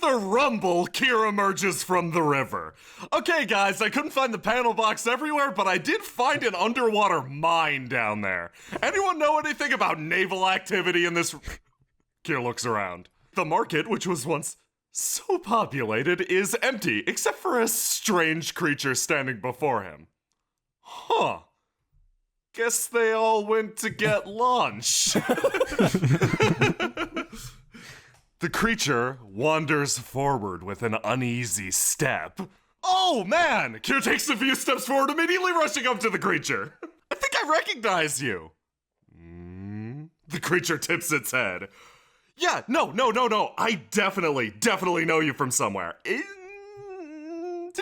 a rumble, Kier emerges from the river. Okay, guys, I couldn't find the panel box everywhere, but I did find an underwater mine down there. Anyone know anything about naval activity in this? Kier looks around. The market, which was once so populated, is empty, except for a strange creature standing before him. Huh. Guess they all went to get lunch. The creature wanders forward with an uneasy step. Oh man! Kier takes a few steps forward, immediately rushing up to the creature. I think I recognize you. The creature tips its head. Yeah, no. I definitely know you from somewhere. Did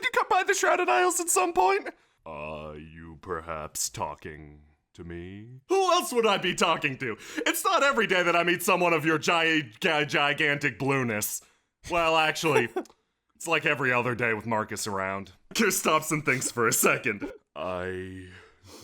you come by the Shrouded Isles at some point? Are you perhaps talking to me? Who else would I be talking to? It's not every day that I meet someone of your gigantic blueness. Well, actually, it's like every other day with Marcus around. Kier stops and thinks for a second. I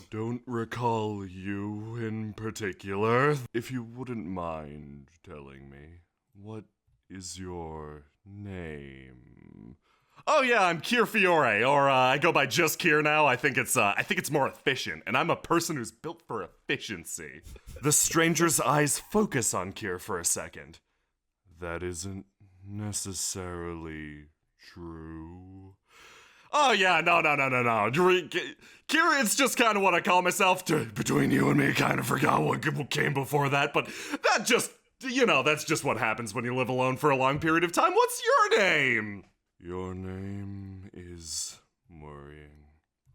don't recall you in particular. If you wouldn't mind telling me, what is your name? Oh yeah, I'm Kier Fiore, or I go by just Kier now. I think it's more efficient, and I'm a person who's built for efficiency. The stranger's eyes focus on Kier for a second. That isn't necessarily true. Oh yeah, no. Kier, it's just kind of what I call myself. Between you and me, kind of forgot what came before that, but that's just what happens when you live alone for a long period of time. What's your name? Your name is Moren.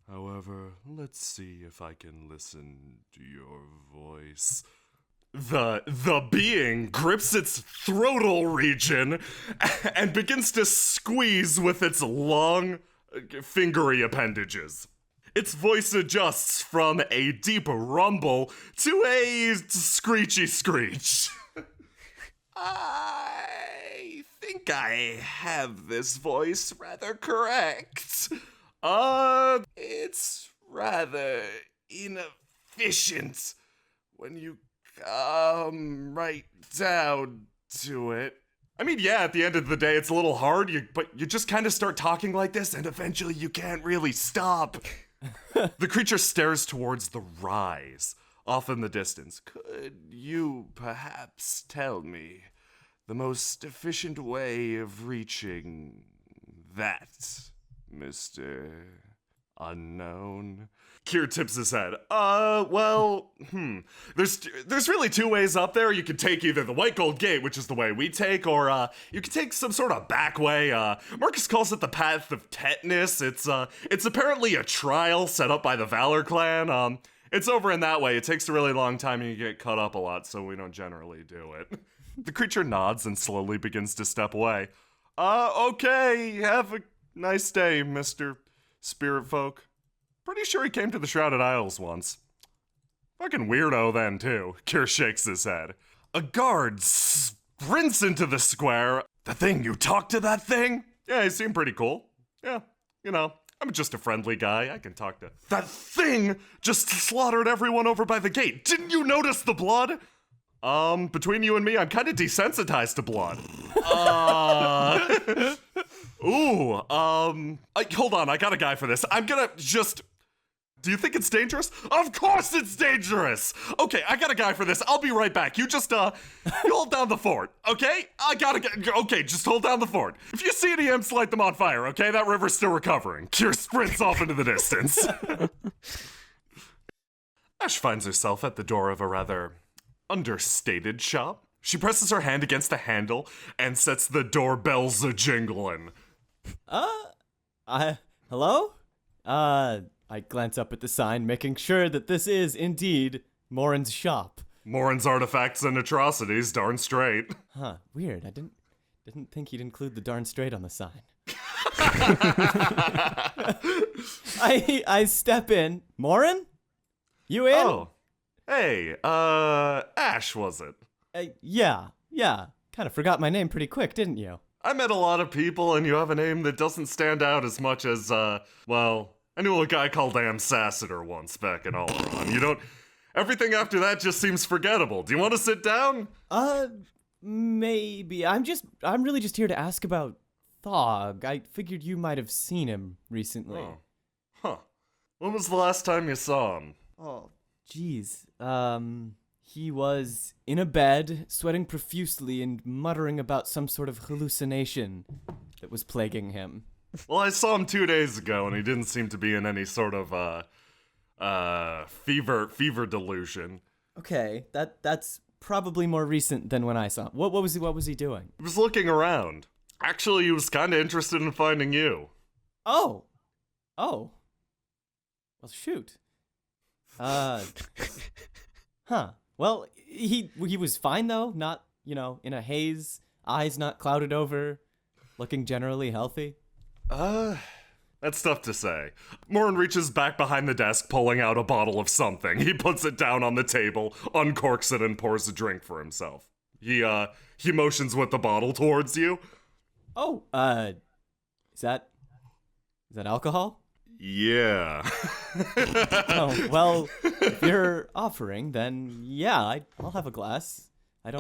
However, let's see if I can listen to your voice. The being grips its throatal region and begins to squeeze with its long, fingery appendages. Its voice adjusts from a deep rumble to a screechy screech. I think I have this voice rather correct. It's rather inefficient when you come right down to it. I mean, yeah, at the end of the day, it's a little hard, but you just kind of start talking like this, and eventually you can't really stop. The creature stares towards the rise, off in the distance. Could you perhaps tell me the most efficient way of reaching that, Mr. Unknown? Kier tips his head. There's really two ways up there. You could take either the White Gold Gate, which is the way we take, or you could take some sort of back way. Marcus calls it the Path of Tetanus. It's apparently a trial set up by the Valor Clan. It's over in that way. It takes a really long time and you get cut up a lot, so we don't generally do it. The creature nods and slowly begins to step away. Okay, have a nice day, Mr. Spirit Folk. Pretty sure he came to the Shrouded Isles once. Fucking weirdo then, too. Kier shakes his head. A guard sprints into the square. The thing, you talk to that thing? Yeah, he seemed pretty cool. Yeah, I'm just a friendly guy. I can talk to... That thing just slaughtered everyone over by the gate. Didn't you notice the blood? Between you and me, I'm kind of desensitized to blood. Hold on, I got a guy for this. I'm gonna just... Do you think it's dangerous? Of course it's dangerous! Okay, I got a guy for this. I'll be right back. You just, you hold down the fort, okay? Okay, just hold down the fort. If you see any imps, light them on fire, okay? That river's still recovering. Kier sprints off into the distance. Ashe finds herself at the door of a rather understated shop. She presses her hand against the handle and sets the doorbells a-jingling. Hello? I glance up at the sign, making sure that this is indeed Moren's shop. Moren's Artifacts and Atrocities, darn straight. Huh, weird. I didn't think he'd include the darn straight on the sign. I step in. Moren? You in? Oh. Hey, Ashe, was it? Yeah. Kind of forgot my name pretty quick, didn't you? I met a lot of people, and you have a name that doesn't stand out as much as, I knew a guy called Sassiter once back in Oleron. Everything after that just seems forgettable. Do you want to sit down? Maybe. I'm really just here to ask about Thog. I figured you might have seen him recently. Oh. Huh. When was the last time you saw him? Oh, jeez. He was in a bed, sweating profusely and muttering about some sort of hallucination that was plaguing him. Well, I saw him 2 days ago, and he didn't seem to be in any sort of, fever delusion. Okay, that's probably more recent than when I saw him. What was he doing? He was looking around. Actually, he was kind of interested in finding you. Oh. Well, shoot. Huh. Well, he was fine though, not, in a haze, eyes not clouded over, looking generally healthy. That's tough to say. Moren reaches back behind the desk, pulling out a bottle of something. He puts it down on the table, uncorks it, and pours a drink for himself. He motions with the bottle towards you. Oh, is that alcohol? Yeah. Oh, well, if you're offering, then yeah, I'll have a glass. I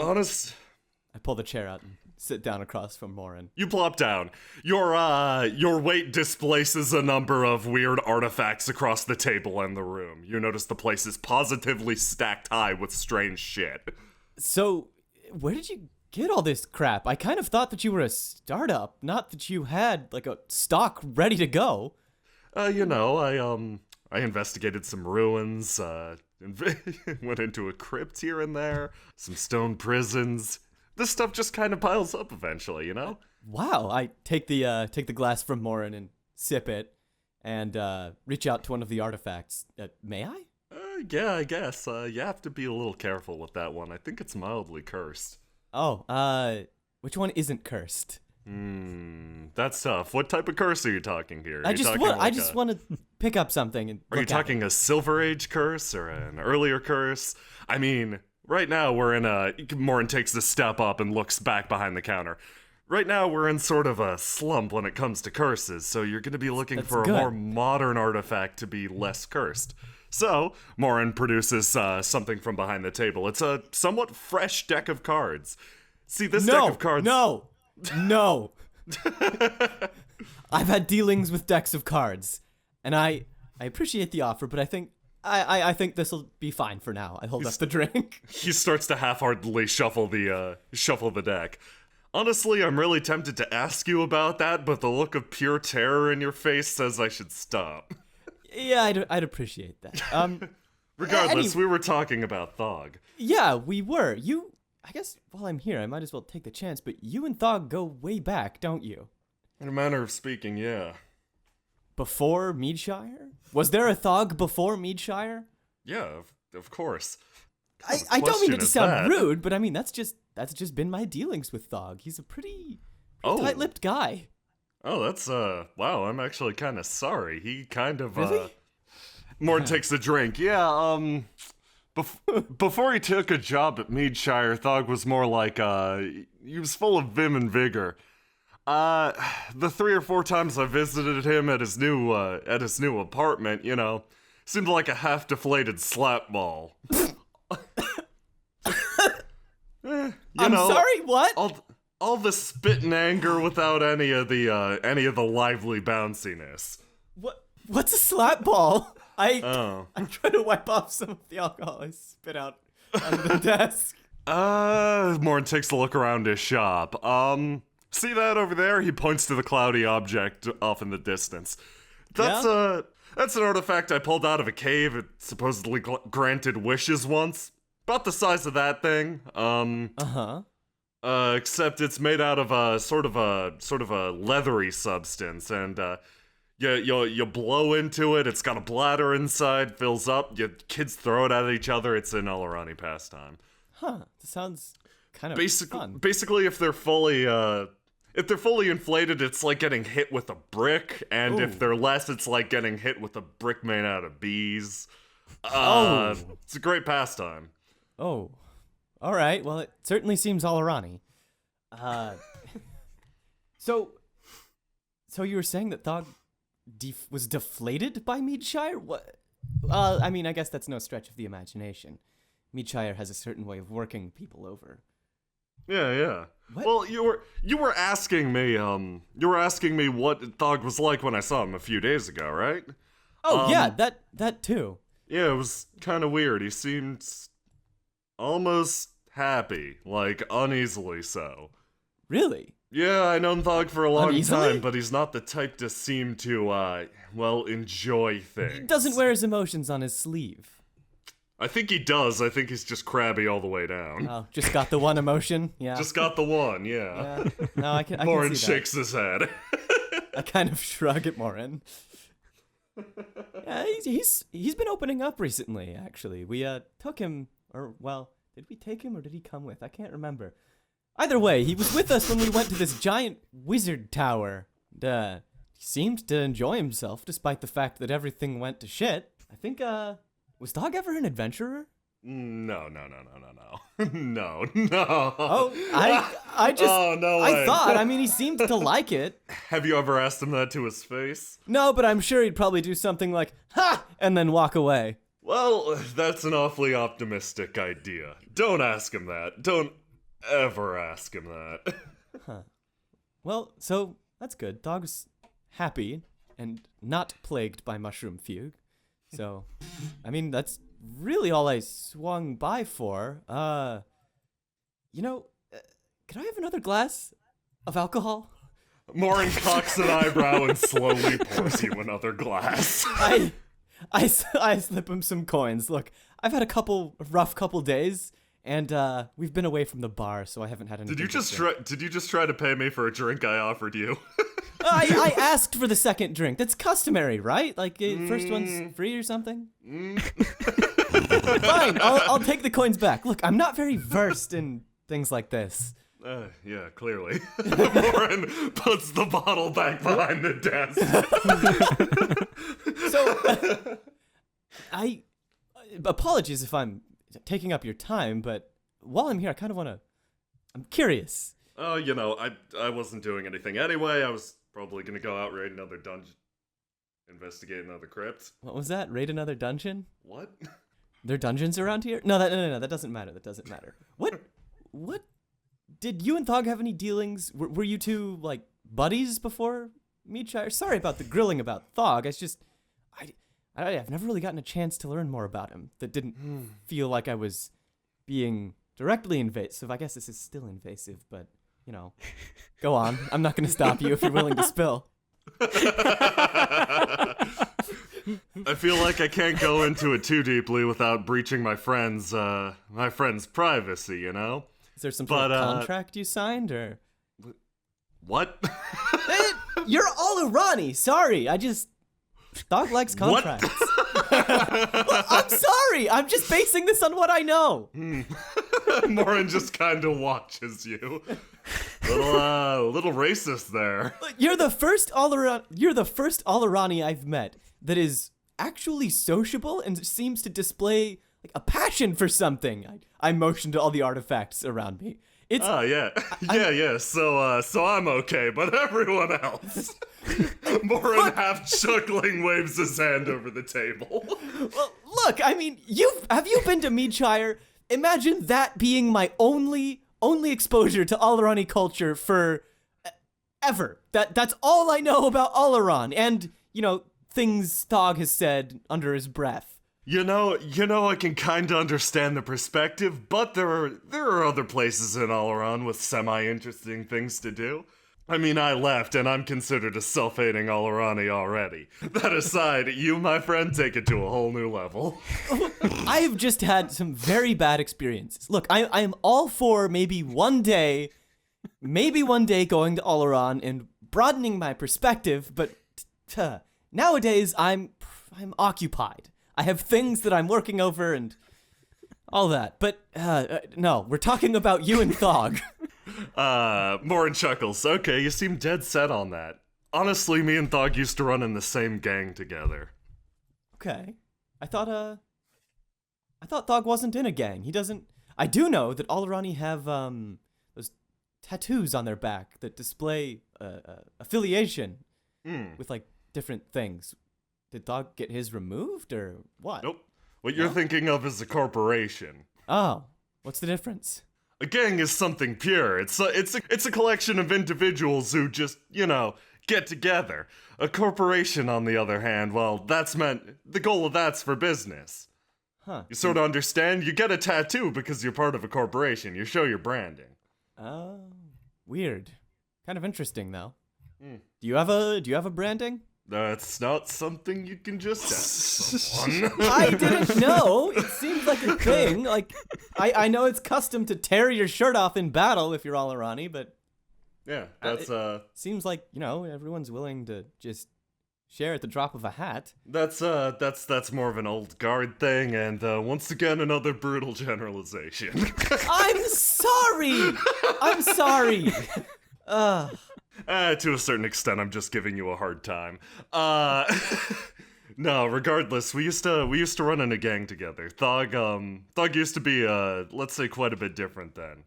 pull the chair out and sit down across from Moren. You plop down. Your weight displaces a number of weird artifacts across the table and the room. You notice the place is positively stacked high with strange shit. So, where did you get all this crap? I kind of thought that you were a startup, not that you had, like, a stock ready to go. I investigated some ruins, went into a crypt here and there, some stone prisons. This stuff just kind of piles up eventually, you know? Wow, I take the glass from Moren and sip it, and reach out to one of the artifacts. May I? Yeah, I guess. You have to be a little careful with that one. I think it's mildly cursed. Oh, which one isn't cursed? That's tough. What type of curse are you talking here? I just want to pick up something and. Are you talking a Silver Age curse or an earlier curse? I mean, right now we're in Moren takes a step up and looks back behind the counter. Right now we're in sort of a slump when it comes to curses, so you're going to be looking for a more modern artifact to be less cursed. So, Moren produces something from behind the table. It's a somewhat fresh deck of cards. See, this deck of cards... No. I've had dealings with decks of cards, and I appreciate the offer, but I think this will be fine for now. I hold up the drink. He starts to half-heartedly shuffle the deck. Honestly, I'm really tempted to ask you about that, but the look of pure terror in your face says I should stop. Yeah, I'd appreciate that. Regardless, we were talking about Thog. Yeah, we were. I guess while I'm here, I might as well take the chance, but you and Thog go way back, don't you? In a manner of speaking, yeah. Before Meadshire? Was there a Thog before Meadshire? Yeah, of course. I don't mean it to sound rude, but I mean that's just been my dealings with Thog. He's a pretty tight-lipped guy. Oh, that's wow, I'm actually kind of sorry. He kind of Really? Moren takes a drink. Yeah, before he took a job at Meadshire, Thog was more like he was full of vim and vigor. The 3 or 4 times I visited him at his new apartment, seemed like a half-deflated slap ball. I'm sorry, what? All the spit and anger without any of the lively bounciness. What's a slap ball? I'm trying to wipe off some of the alcohol I spit out onto the desk. Moren takes a look around his shop. See that over there? He points to the cloudy object off in the distance. That's an artifact I pulled out of a cave. It supposedly granted wishes once. About the size of that thing. Except it's made out of a sort of a leathery substance, and you blow into it. It's got a bladder inside, fills up. Your kids throw it at each other. It's an Alarani pastime. Huh? That sounds kind of fun. Basically, if they're fully inflated, it's like getting hit with a brick, and if they're less, it's like getting hit with a brick made out of bees. It's a great pastime. Oh. All right. Well, it certainly seems Alarani. So you were saying that Thog was deflated by Meadshire? What? I mean, I guess that's no stretch of the imagination. Meadshire has a certain way of working people over. Yeah. What? Well, you were asking me what Thog was like when I saw him a few days ago, right? Oh, yeah, that too. Yeah, it was kind of weird. He seemed almost happy, like uneasily so. Really? Yeah, I known Thog for a long Uneasily? time, but he's not the type to seem to, enjoy things. He doesn't wear his emotions on his sleeve. I think he does. I think he's just crabby all the way down. Oh, just got the one emotion? Yeah. Just got the one, yeah. Yeah. No, I can Moren see that. shakes his head. I kind of shrug at Moren. Yeah, he's been opening up recently, actually. We took him, did we take him or did he come with? I can't remember. Either way, he was with us when we went to this giant wizard tower. He seemed to enjoy himself despite the fact that everything went to shit. I think, was Thog ever an adventurer? No. No. Oh, I just, Oh, no I way. thought, I mean, he seemed to like it. Have you ever asked him that to his face? No, but I'm sure he'd probably do something like, ha, and then walk away. Well, that's an awfully optimistic idea. Don't ask him that. Don't ever ask him that. Well, so that's good. Thog's happy and not plagued by mushroom fugue. So, I mean, that's really all I swung by for. Could I have another glass of alcohol? Moren cocks an eyebrow and slowly pours you another glass. I slip him some coins. Look, I've had a rough couple days, and we've been away from the bar, so I haven't had any. Did you just try to pay me for a drink I offered you? I asked for the second drink. That's customary, right? Like, first one's free or something? Fine, I'll take the coins back. Look, I'm not very versed in things like this. Yeah, clearly. Moren puts the bottle back behind the desk. So, apologies if I'm taking up your time, but while I'm here, I'm curious. Oh, I wasn't doing anything anyway. I was probably gonna go out, raid another dungeon, investigate another crypt. What was that? Raid another dungeon? What? There are dungeons around here? No, that doesn't matter. That doesn't matter. What? Did you and Thog have any dealings? Were you two, like, buddies before Meadshire? Sorry about the grilling about Thog. It's just, I've never really gotten a chance to learn more about him. That didn't feel like I was being directly invasive. I guess this is still invasive, but, go on. I'm not going to stop you if you're willing to spill. I feel like I can't go into it too deeply without breaching my friend's privacy, Is there some sort of contract you signed, or? What? You're all Irani. Sorry, Thog likes contracts. Well, I'm sorry. I'm just basing this on what I know. Moren just kind of watches you. Little racist there. You're the first All-Irani I've met that is actually sociable and seems to display like a passion for something. I motioned to all the artifacts around me. Yeah. So I'm okay, but everyone else. Moren half chuckling waves his hand over the table. Well, look, I mean, have you been to Meadshire? Imagine that being my only exposure to All-Irani culture for ever. That's all I know about All-Iran, and things Thog has said under his breath. I can kind of understand the perspective, but there are other places in All-Iran with semi-interesting things to do. I mean, I left, and I'm considered a self-hating All-Irani already. That aside, you, my friend, take it to a whole new level. I have just had some very bad experiences. Look, I am all for maybe one day going to All-Iran and broadening my perspective, but nowadays I'm occupied. I have things that I'm working over and all that. But no, we're talking about you and Thog. Moren chuckles. Okay, you seem dead set on that. Honestly, me and Thog used to run in the same gang together. Okay. I thought Thog wasn't in a gang. He doesn't. I do know that All-Irani have those tattoos on their back that display affiliation with like different things. Did Thog get his removed or what? Nope. What you're thinking of is a corporation. Oh, what's the difference? A gang is something pure. It's a collection of individuals who just, get together. A corporation, on the other hand, well, the goal of that's for business. Huh. You sort of understand? You get a tattoo because you're part of a corporation. You show your branding. Oh, weird. Kind of interesting, though. Do you have a branding? That's not something you can just ask someone. I didn't know. It seems like a thing. Like, I know it's custom to tear your shirt off in battle if you're Alarani, but Yeah, that's seems like, everyone's willing to just share at the drop of a hat. that's more of an old guard thing, and once again another brutal generalization. I'm sorry. I'm sorry. To a certain extent, I'm just giving you a hard time. No, regardless, we used to run in a gang together. Thog used to be, let's say, quite a bit different then.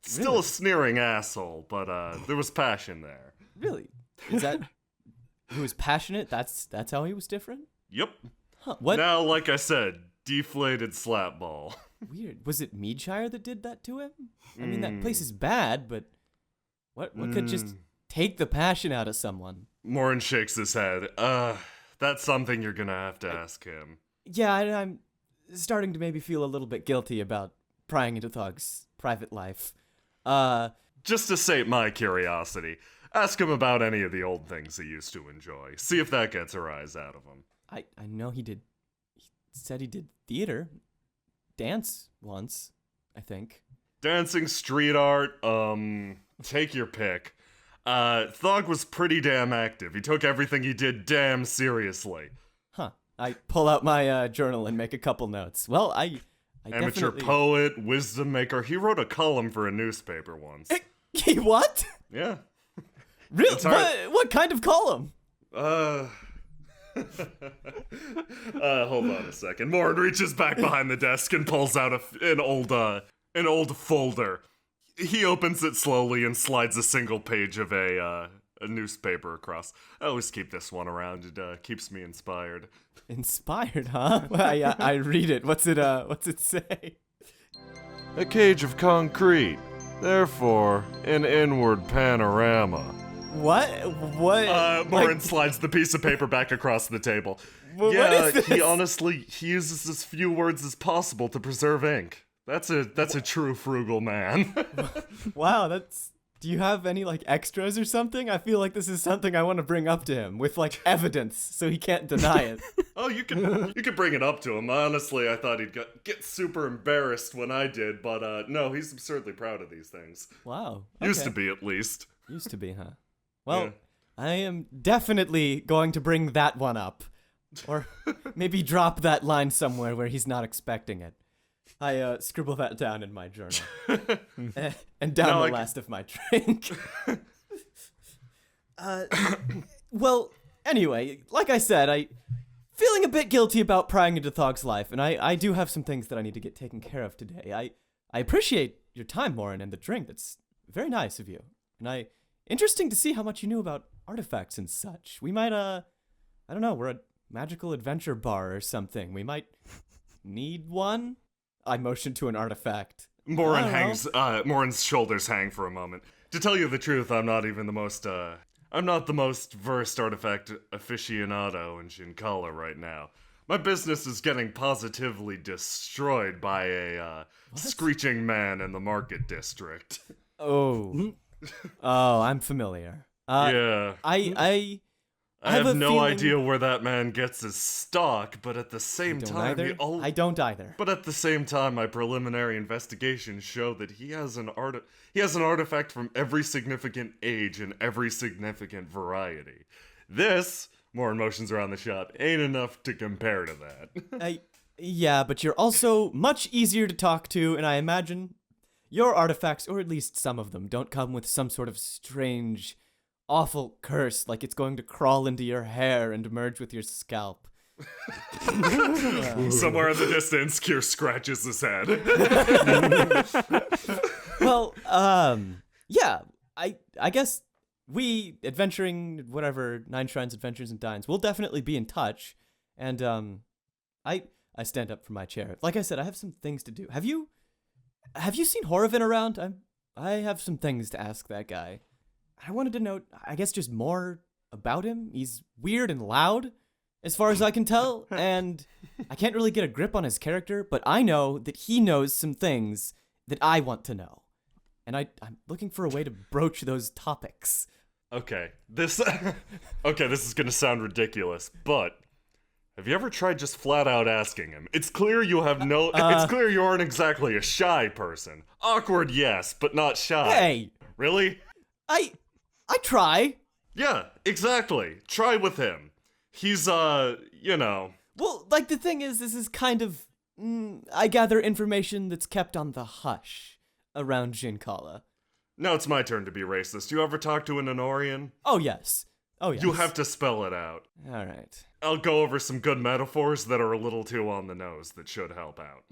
Still a sneering asshole, but there was passion there. Really? Is that he was passionate? That's how he was different? Yep. Huh, what? Now, like I said, deflated slap ball. Weird. Was it Meadshire that did that to him? I mean, that place is bad, but what could just take the passion out of someone? Moren shakes his head. That's something you're gonna have to ask him. Yeah, I'm starting to maybe feel a little bit guilty about prying into Thog's private life. Just to sate my curiosity, ask him about any of the old things he used to enjoy. See if that gets a rise out of him. I know he said he did theater. Dance once, I think. Dancing, street art, take your pick. Thog was pretty damn active. He took everything he did damn seriously. Huh. I pull out my journal and make a couple notes. Well, I Amateur definitely... poet, wisdom maker. He wrote a column for a newspaper once. He what? Yeah. Really? What kind of column? Hold on a second. Moren reaches back behind the desk and pulls out an old folder. He opens it slowly and slides a single page of a newspaper across. I always keep this one around. It keeps me inspired. Inspired, huh? I read it. What's it say? A cage of concrete, therefore an inward panorama. What? Moren slides the piece of paper back across the table. What is this? He uses as few words as possible to preserve ink. That's a true frugal man. Wow, do you have any, extras or something? I feel like this is something I want to bring up to him with, evidence, so he can't deny it. Oh, you can bring it up to him. Honestly, I thought he'd get super embarrassed when I did, but no, he's absurdly proud of these things. Wow. Okay. Used to be, at least. Used to be, huh? Well, Yeah. I am definitely going to bring that one up. Or maybe drop that line somewhere where he's not expecting it. I scribble that down in my journal. And down the last of my drink. Well, anyway, like I said, I feeling a bit guilty about prying into Thog's life, and I do have some things that I need to get taken care of today. I appreciate your time, Moren, and the drink. That's very nice of you. And interesting to see how much you knew about artifacts and such. We might, I don't know, we're a magical adventure bar or something. We might need one? I motion to an artifact. Moren's shoulders hang for a moment. To tell you the truth, I'm not the most versed artifact aficionado in Shinkala right now. My business is getting positively destroyed by a screeching man in the market district. Oh. Oh, I'm familiar. Yeah. I have no feeling... idea where that man gets his stock, but at the same time, I don't either. But at the same time, my preliminary investigations show that he has an artifact from every significant age and every significant variety. This, more motions around the shop, ain't enough to compare to that. Yeah, but you're also much easier to talk to, and I imagine your artifacts, or at least some of them, don't come with some sort of strange, awful curse, like it's going to crawl into your hair and merge with your scalp. Somewhere in the distance, Kier scratches his head. Well, yeah, I guess we, adventuring, whatever, Nine Shrines Adventures and Dines, we'll definitely be in touch, and, I stand up from my chair. Like I said, I have some things to do. Have you have you seen Horovin around? I have some things to ask that guy. I wanted to know, I guess, just more about him. He's weird and loud, as far as I can tell, and I can't really get a grip on his character, but I know that he knows some things that I want to know. And I'm looking for a way to broach those topics. Okay, this is gonna sound ridiculous, but have you ever tried just flat out asking him? It's clear you have it's clear you aren't exactly a shy person. Awkward, yes, but not shy. Hey! Really? I try. Yeah, exactly. Try with him. He's, you know. Well, like, the thing is, this is kind of, I gather information that's kept on the hush around Jinkala. Now it's my turn to be racist. You ever talk to an Honorian? Oh, yes. Oh, yes. You have to spell it out. All right. I'll go over some good metaphors that are a little too on the nose that should help out.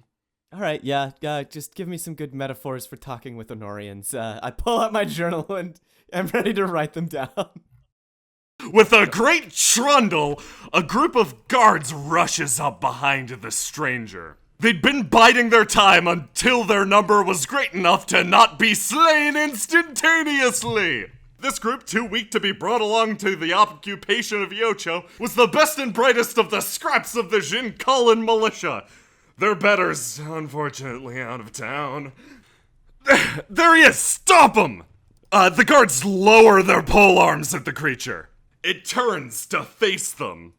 All right, yeah, just give me some good metaphors for talking with Honorians. I pull out my journal and I'm ready to write them down. With a great trundle, a group of guards rushes up behind the stranger. They'd been biding their time until their number was great enough to not be slain instantaneously. This group, too weak to be brought along to the occupation of Yocho, was the best and brightest of the scraps of the Jinkalan militia. Their betters, unfortunately, out of town. There he is! Stop him! The guards lower their polearms at the creature. It turns to face them.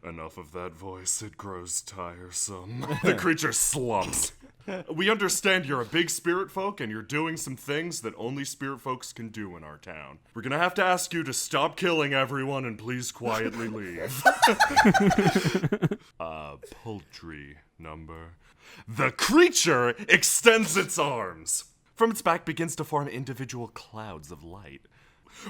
Enough of that voice, it grows tiresome. The creature slumps. We understand you're a big spirit folk and you're doing some things that only spirit folks can do in our town. We're gonna have to ask you to stop killing everyone and please quietly leave. Poultry number. The creature extends its arms. From its back begins to form individual clouds of light.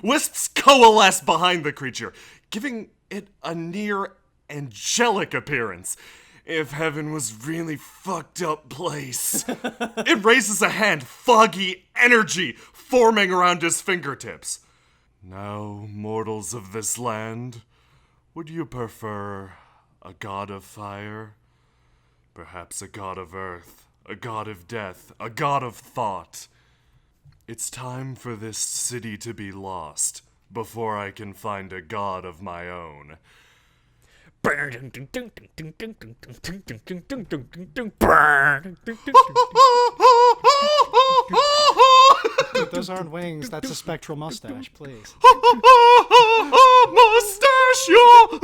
Wisps coalesce behind the creature, giving it a near angelic appearance. If heaven was really fucked up place. It raises a hand, foggy energy forming around his fingertips. Now, mortals of this land, would you prefer a god of fire? Perhaps a god of earth, a god of death, a god of thought. It's time for this city to be lost before I can find a god of my own. Those aren't wings, that's a spectral mustache, please. Mustachio!